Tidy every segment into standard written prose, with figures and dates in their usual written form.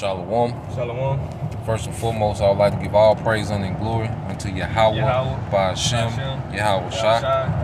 Shalom. Shalom. First and foremost, I would like to give all praise and glory unto Yahweh, Ba'ashem, Yahweh Shai,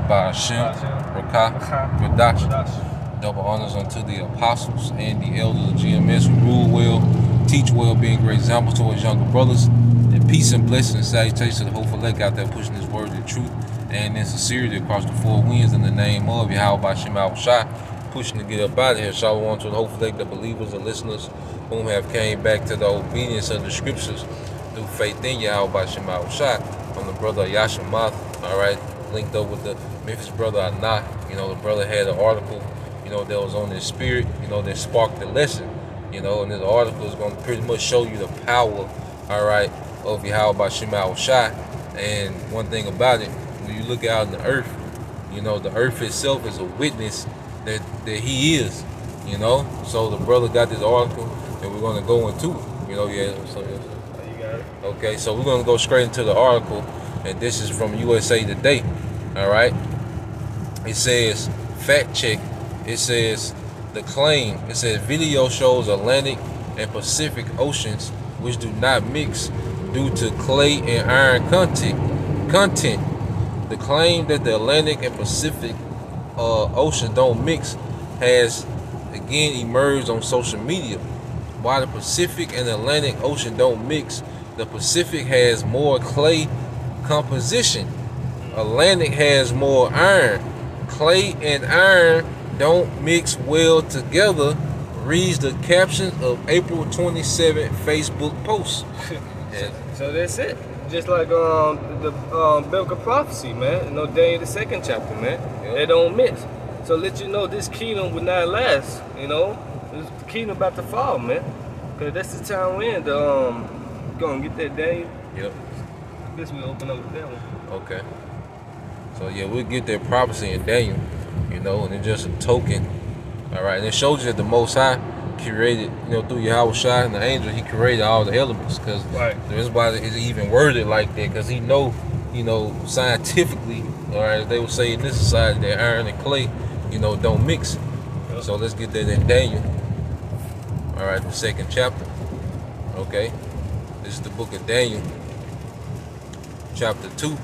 Ba'ashem, Rakah, Radash. Double honors unto the apostles and the elders of GMS who rule well, teach well, being great examples to his younger brothers. And peace and blessings and salutations to the hopeful elect out there pushing this word of truth and in sincerity across the four winds in the name of Yahweh Ba'ashem, Yahweh Shai, pushing to get up out of here. Shalom to the hopeful elect, the believers and listeners whom have came back to the obedience of the scriptures through faith in Yahweh Ba'ashem, Yahweh Shai, from the brother Yashamath, alright, linked up with the Memphis brother Anah. The brother had an article, that was on his spirit, that sparked the lesson, and this article is going to pretty much show you the power, alright, of Yahweh Ba'ashem, Yahweh Shai. And one thing about it, when you look out in the earth, the earth itself is a witness that he is, so the brother got this article, and we're going to go into it. So You got it. okay, so we're going to go straight into the article, and this is from USA Today, all right? It says, fact check, it says, the claim, it says, video shows Atlantic and Pacific Oceans, which do not mix due to clay and iron content. The claim that the Atlantic and Pacific Ocean don't mix has, again, emerged on social media. While the Pacific and the Atlantic Ocean don't mix, the Pacific has more clay composition. Atlantic has more iron. Clay and iron don't mix well together, reads the caption of April 27th Facebook post. So that's it. Just like the biblical prophecy, man. Daniel the 2nd chapter, man. Yep. They don't mix. So let you know this kingdom will not last. This kingdom about to fall, man. Cause that's the time we're in. Gonna get that Daniel. Yep. I guess we'll open up with that one. Okay. So yeah, we'll get that prophecy in Daniel, and it's just a token. All right, and it shows you that the Most High created, through Yahweh Shai and the angel, he created all the elements. Because that's why it's even worded like that. Because he know, scientifically, all right, they would say in this society that iron and clay, don't mix. Yep. So let's get that in Daniel. All right, the 2nd chapter. Okay, this is the book of Daniel, chapter 2.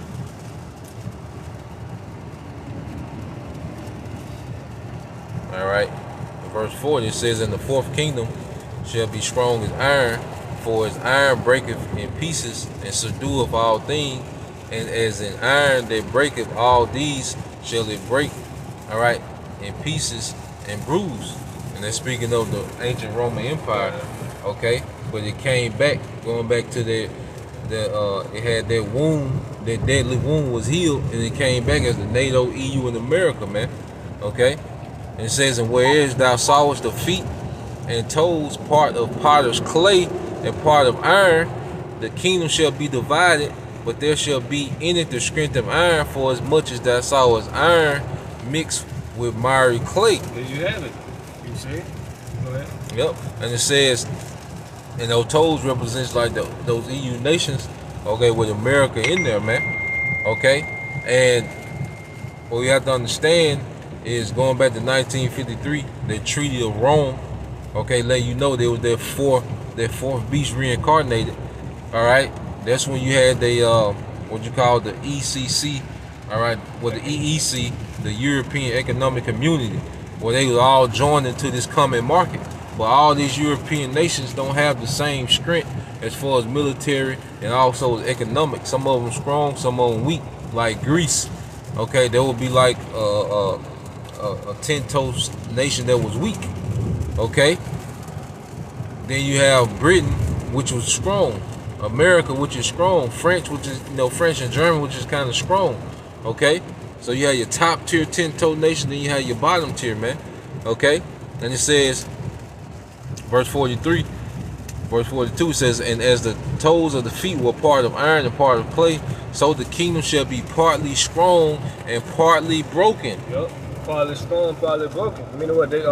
All right, verse 4, it says, "And the fourth kingdom shall be strong as iron, for as iron breaketh in pieces and subdueth all things, and as an iron that breaketh all these shall it break, all right, in pieces and bruise." And that's speaking of the ancient Roman Empire, okay? But it came back, going back to it had that wound, that deadly wound was healed, and it came back as the NATO, EU, and America, man, okay? And it says, "And whereas thou sawest the feet and toes, part of potter's clay and part of iron, the kingdom shall be divided, but there shall be in it the strength of iron, for as much as thou sawest iron mixed with miry clay." There you have it. You see? Go ahead. Yep. And it says, and those toes represents like those EU nations, okay, with America in there, man. Okay? And what we have to understand is, going back to 1953, the Treaty of Rome, okay, let you know there was their fourth beast reincarnated. All right, that's when you had the the ECC, all right, the EEC, the European Economic Community, where they were all joined into this common market. But all these European nations don't have the same strength as far as military and also as economic. Some of them strong, some of them weak, like Greece. Okay, there would be like a 10-toed nation that was weak. Okay, then you have Britain, which was strong, America, which is strong, French, which is French and German, which is kind of strong. Okay, so you have your top tier 10-toed nation, then you have your bottom tier, man. Okay, and it says, verse 42 says, "And as the toes of the feet were part of iron and part of clay, so the kingdom shall be partly strong and partly broken." Yep. Partly strong, partly broken. Meaning what? They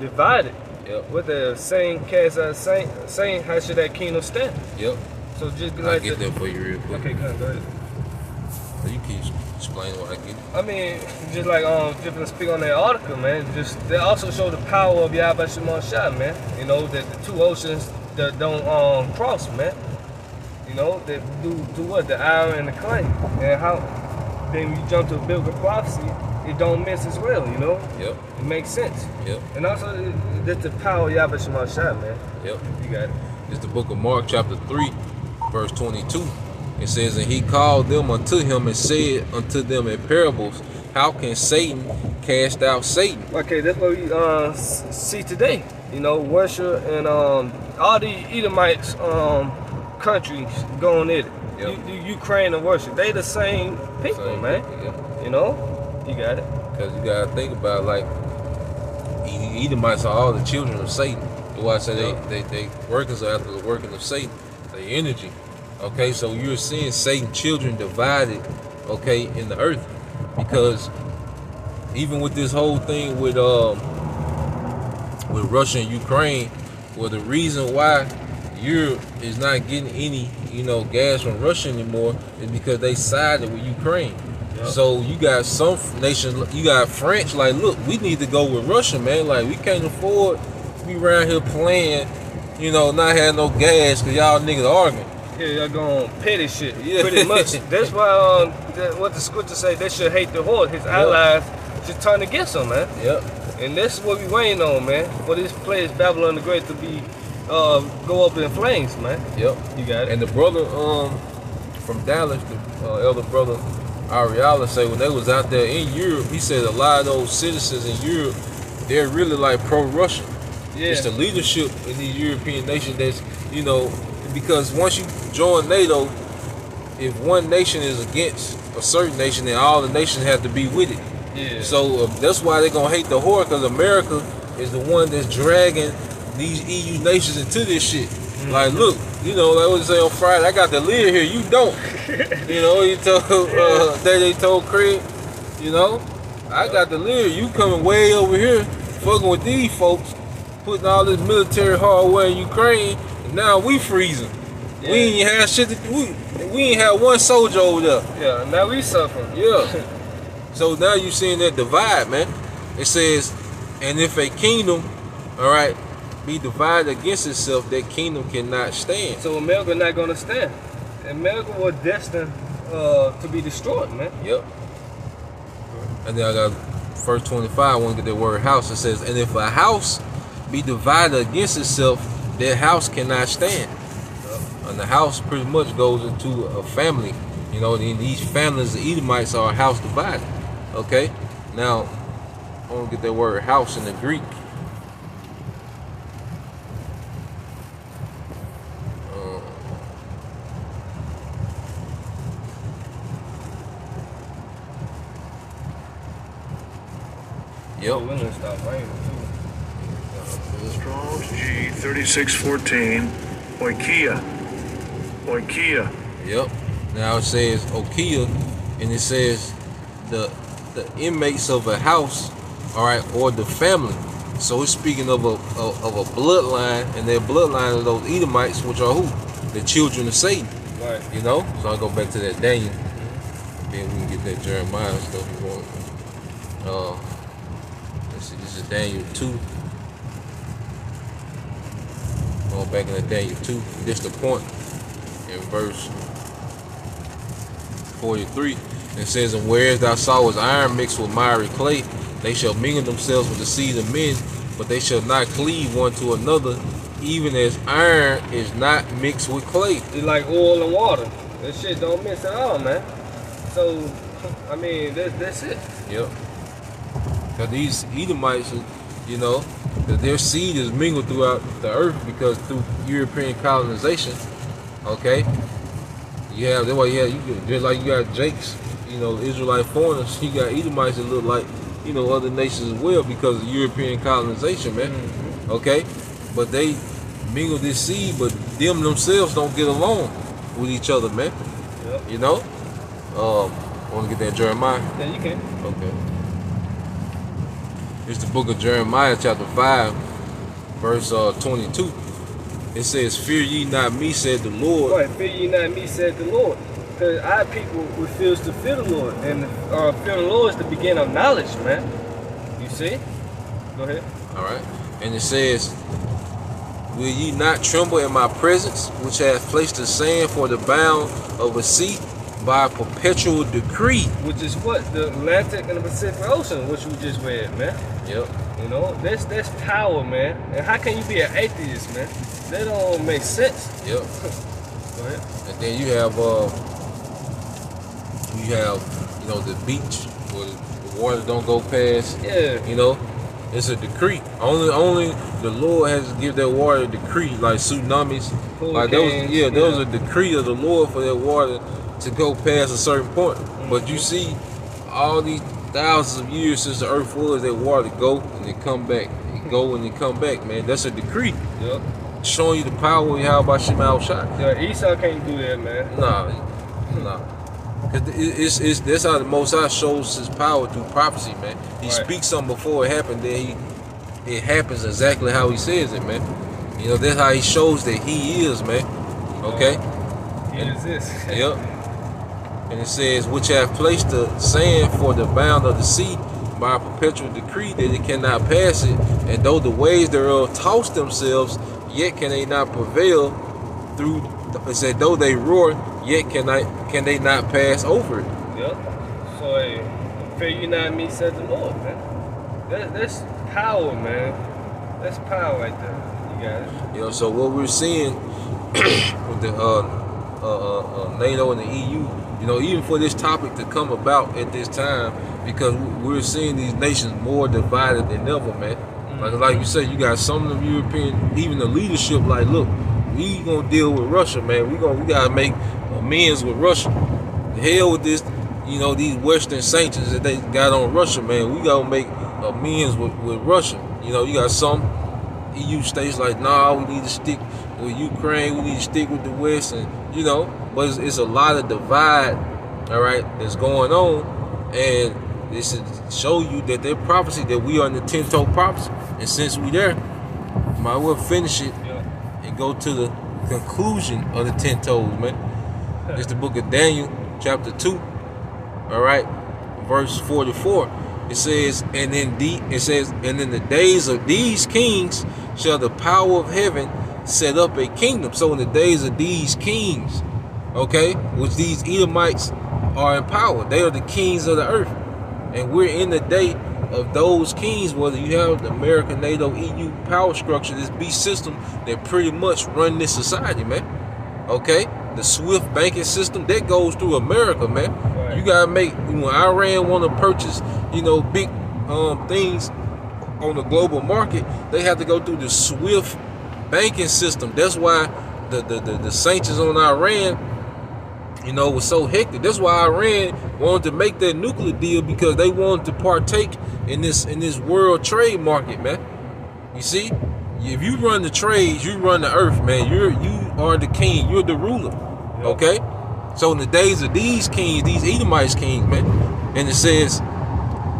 divided. Yep. What the saying saying, how should that kingdom stand? Yep. So just be I'll like get that for you real quick. Okay, go ahead. You keep explaining what I get. I mean, just like just to speak on that article, man. Just they also show the power of Yahweh Shai, man. That the two oceans that don't cross, man. You know, they do what? The iron and the clay. And how then you jump to a biblical prophecy, it don't miss as well, you know? Yep. It makes sense. Yep. And also that's the power of Yahweh Shema Shah, man. Yep. You got it. It's the book of Mark, chapter 3, verse 22. It says, and he called them unto him and said unto them in parables, how can Satan cast out Satan? Okay, that's what we see today. You know, worship and all the Edomites countries going at it. Yep. Ukraine and worship, they the same people, man. Yep. You know, you got it. Because you got to think about, like, Edomites are all the children of Satan. That's why I say they workers are after the working of Satan, the energy. Okay, so you're seeing Satan children divided, okay, in the earth. Because even with this whole thing with Russia and Ukraine, well, the reason why Europe is not getting any, you know, gas from Russia anymore is because they sided with Ukraine. Yep. So you got some nations, you got French, like, look, we need to go with Russia, man. Like, we can't afford to be around here playing, you know, not having no gas because y'all niggas arguing. Yeah, y'all going petty shit, pretty much. That's why what the scripture say, they should hate the horse. His allies should turn against him, man. Yep. And that's what we waiting on, man. For this place, Babylon the Great, to be go up in flames, man. Yep. You got it. And the brother from Dallas, the elder brother Ariala, say when they was out there in Europe, he said a lot of those citizens in Europe, they're really like pro-Russian. Yeah. It's the leadership in these European nations that's, you know, because once you join NATO, if one nation is against a certain nation, then all the nations have to be with it. Yeah. So that's why they're gonna hate the whore, because America is the one that's dragging these EU nations into this shit. Mm-hmm. Like, look, you know, like what I say on Friday, I got the lid here, you don't. You know, you told they told Craig, you know, I got the lid, you coming way over here, fucking with these folks, putting all this military hardware in Ukraine, and now we freezing. Yeah. We ain't have shit we ain't have one soldier over there. Yeah, now we suffering. Yeah. So now you seeing that divide, man. It says, and if a kingdom, all right, be divided against itself, that kingdom cannot stand. So America not gonna stand. America was destined to be destroyed, man. Yep. And then I got verse 25, I want to get that word house. It says, and if a house be divided against itself, that house cannot stand. Yep. And the house pretty much goes into a family. You know, and these families, the Edomites, are house divided. Okay? Now, I want to get that word house in the Greek. Yep. We're gonna stop raining too. Strong's G 3614, Oikia. Oikia. Yep. Now it says Okia, and it says the inmates of a house, all right, or the family. So it's speaking of a bloodline, and their bloodline of those Edomites, which are who? The children of Satan. Right. You know. So I go back to that Daniel. Then we can get that Jeremiah and stuff you want. Let's see. This is Daniel 2. Going back into Daniel 2. This the point in verse 43. It says, and whereas thou sawest iron mixed with miry clay, they shall mingle themselves with the seed of men, but they shall not cleave one to another, even as iron is not mixed with clay. It's like oil and water. That shit don't mix at all, man. So, I mean, that's it. Yep. Because these Edomites, you know, that their seed is mingled throughout the earth because through European colonization, okay? Yeah, that's why you just like you got Jakes, you know, Israelite foreigners, you got Edomites that look like, you know, other nations as well because of European colonization, man. Mm-hmm. Okay? But they mingle this seed, but them themselves don't get along with each other, man. Yep. You know? Want to get that Jeremiah? Yeah, you can. Okay. It's the book of Jeremiah, chapter 5, verse 22. It says, fear ye not me, said the Lord. Right, fear ye not me, said the Lord. Because our people refuse to fear the Lord. And fear the Lord is the beginning of knowledge, man. You see? Go ahead. All right. And it says, Will ye not tremble in my presence, which hath placed the sand for the bound of a sea by a perpetual decree? Which is what? The Atlantic and the Pacific Ocean, which we just read, man. Yep. You know, that's power, man. And how can you be an atheist, man? That don't make sense. Yep. Go ahead. And then you have the beach where the water don't go past. Yeah. You know, it's a decree. Only the Lord has to give that water a decree, like tsunamis. Like there was a decree of the Lord for that water to go past a certain point. Mm-hmm. But you see, all these thousands of years since the earth was, that water go and it come back. It go and it come back, man. That's a decree. Yep. Showing you the power of Yahweh Shem Shai. Yeah, Esau can't do that, man. Nah. Cause that's how the Most High shows his power through prophecy, man. He speaks something before it happened, then it happens exactly how he says it, man. You know, that's how he shows that he is, man. Okay? He exists. Yep. And it says, which have placed the sand for the bound of the sea by a perpetual decree that it cannot pass it, and though the waves thereof toss themselves, yet can they not prevail through. It said, though they roar, yet can they not pass over it. Yep. So, hey, fear you not me, said the Lord, man. That's power, man. That's power right there. You got it. You know, so what we're seeing with the NATO and the EU, you know, even for this topic to come about at this time, because we're seeing these nations more divided than ever, man. Like you said, you got some of the European, even the leadership, like, look, we gonna deal with Russia, man. We gotta make amends with Russia. The hell with this, you know, these Western sanctions that they got on Russia, man. We gotta make amends with Russia. You know, you got some EU states like, nah, we need to stick with Ukraine. We need to stick with the West, and you know, but it's a lot of divide, all right, that's going on, and this should show you that their prophecy, that we are in the 10-toe prophecy, and since we there, might well finish it and go to the conclusion of the 10 toes, man. It's the book of Daniel, chapter 2, all right, verse 44. It says, and in the days of these kings shall the power of heaven set up a kingdom. So in the days of these kings, okay, which these Edomites are in power, they are the kings of the earth, and we're in the day of those kings. Whether you have the American, NATO, EU power structure, this beast system that pretty much run this society, man. Okay, the SWIFT banking system that goes through America, man. Right. You gotta make, when Iran want to purchase, you know, big things on the global market, they have to go through the SWIFT banking system. That's why the sanctions on Iran, you know, was so hectic. That's why Iran wanted to make that nuclear deal, because they wanted to partake in this world trade market, man. You see, if you run the trades, you run the earth, man. You are the king. You're the ruler. Okay. So in the days of these kings, these Edomites kings, man, and it says,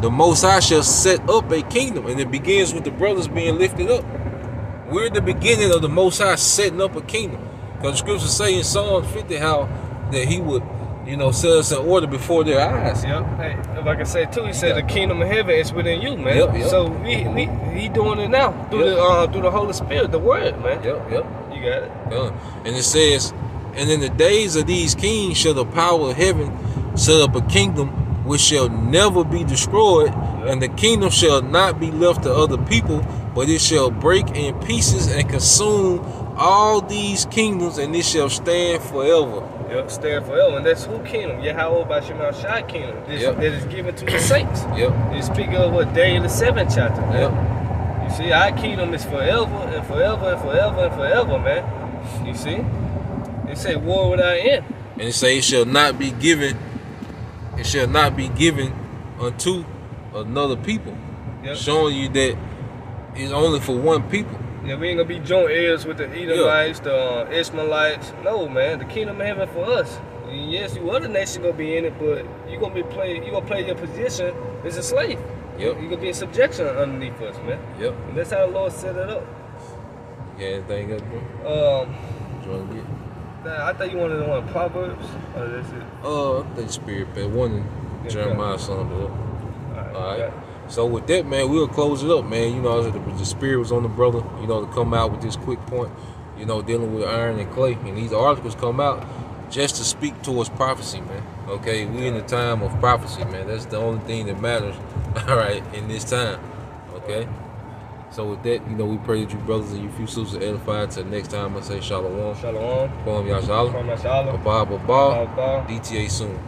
the Most High shall set up a kingdom, and it begins with the brothers being lifted up. We're at the beginning of the Most High setting up a kingdom, because the scriptures say in Psalm 50 how that He would, you know, set us in order before their eyes. Yep. Hey, if I can say too, He said the kingdom of heaven is within you, man. Yep. So he doing it now through the Holy Spirit, the Word, man. Yep. You got it. And it says, and in the days of these kings shall the power of heaven set up a kingdom which shall never be destroyed, and the kingdom shall not be left to other people, but it shall break in pieces and consume all these kingdoms, and it shall stand forever. Yep, stand forever. And that's who kingdom? Yahweh by Shema Shai kingdom. That is given to the saints. Yep. They speak of what, Daniel the 7th chapter, man. Yep. You see, our kingdom is forever and forever and forever and forever, man. You see? They say war without end. And it say it shall not be given unto another people. Yep. Showing you that it's only for one people. Yeah, we ain't gonna be joint heirs with the Edomites, the Ishmaelites. No, man, the kingdom of heaven for us. And yes, you other nations gonna be in it, but you gonna play your position as a slave. Yep. You gonna be in subjection underneath us, man. Yep. And that's how the Lord set it up. Yeah, anything else, bro? What you wanna get? I thought you wanted to know Proverbs. Oh, that's it. I think Spirit, but one in Jeremiah something. All right. So with that, man, we'll close it up, man. You know, the spirit was on the brother, you know, to come out with this quick point, you know, dealing with iron and clay. And these articles come out just to speak towards prophecy, man. Okay, we in the time of prophecy, man. That's the only thing that matters, all right, in this time, okay? So with that, you know, we pray that you brothers and you few sisters are edified. Till next time, I say shalom. Shalom. Kwam Yashala. Kwam Yashala. Abba, Abba. DTA soon.